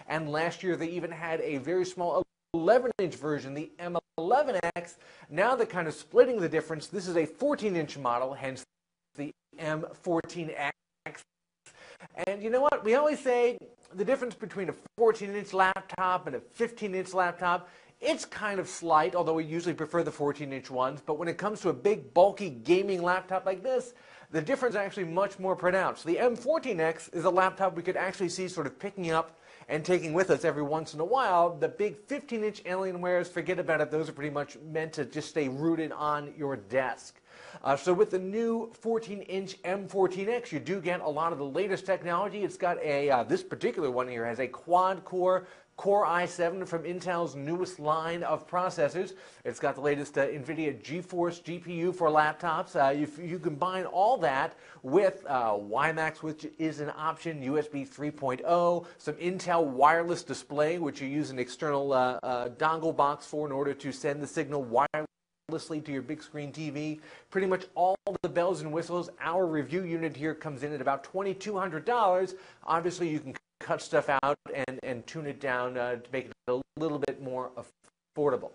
and last year they even had a very small 11-inch version, the M11X. Now they're kind of splitting the difference. This is a 14-inch model, hence the M14X. And you know what? We always say the difference between a 14-inch laptop and a 15-inch laptop, it's kind of slight, although we usually prefer the 14-inch ones. But when it comes to a big, bulky gaming laptop like this, the difference is actually much more pronounced. The M14X is a laptop we could actually see sort of picking up and taking with us every once in a while. The big 15-inch Alienwares, forget about it. Those are pretty much meant to just stay rooted on your desk. So with the new 14-inch M14X, you do get a lot of the latest technology. It's got a, this particular one here has a quad-core Core i7 from Intel's newest line of processors. It's got the latest NVIDIA GeForce GPU for laptops. You combine all that with WiMAX, which is an option, USB 3.0, some Intel wireless display, which you use an external dongle box for in order to send the signal wirelessly to your big screen TV. Pretty much all the bells and whistles. Our review unit here comes in at about $2,200. Obviously, you can cut stuff out and tune it down to make it a little bit more affordable.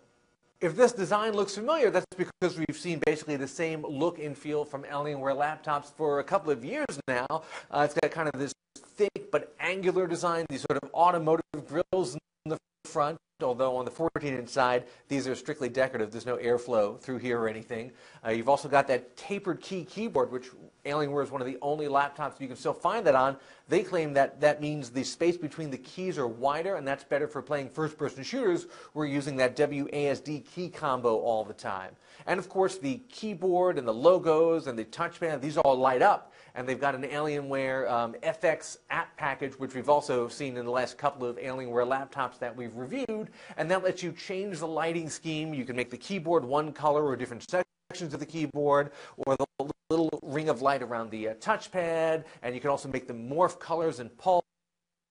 If this design looks familiar, that's because we've seen basically the same look and feel from Alienware laptops for a couple of years now. It's got kind of this thick but angular design, these sort of automotive grills in the front, although on the 14-inch side, these are strictly decorative. There's no airflow through here or anything. You've also got that tapered key keyboard, which Alienware is one of the only laptops you can still find that on. They claim that that means the space between the keys are wider, and that's better for playing first-person shooters. We're using that WASD key combo all the time. And of course, the keyboard and the logos and the touchpad, these all light up. And they've got an Alienware FX app package, which we've also seen in the last couple of Alienware laptops that we've reviewed. And that lets you change the lighting scheme. You can make the keyboard one color or different sections of the keyboard, or the little ring of light around the touchpad. And you can also make them morph colors and pulse.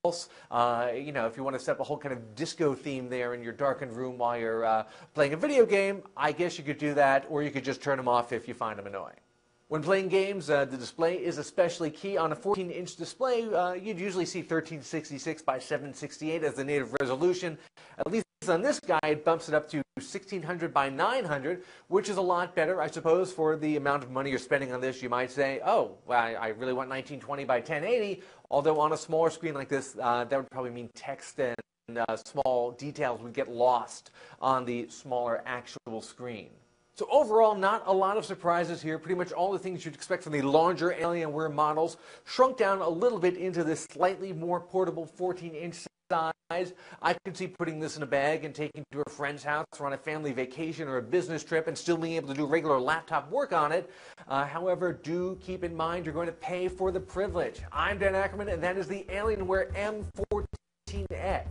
You know, if you want to set up a whole kind of disco theme there in your darkened room while you're playing a video game, I guess you could do that, or you could just turn them off if you find them annoying. When playing games, the display is especially key. On a 14-inch display, you'd usually see 1366 by 768 as the native resolution. At least on this guy, it bumps it up to 1600 by 900, which is a lot better, I suppose, for the amount of money you're spending on this. You might say, oh, well, I really want 1920 by 1080, although on a smaller screen like this, that would probably mean text and small details would get lost on the smaller actual screen. So overall, not a lot of surprises here. Pretty much all the things you'd expect from the larger Alienware models shrunk down a little bit into this slightly more portable 14-inch size. I could see putting this in a bag and taking it to a friend's house or on a family vacation or a business trip and still being able to do regular laptop work on it. However, do keep in mind you're going to pay for the privilege. I'm Dan Ackerman, and that is the Alienware M14X.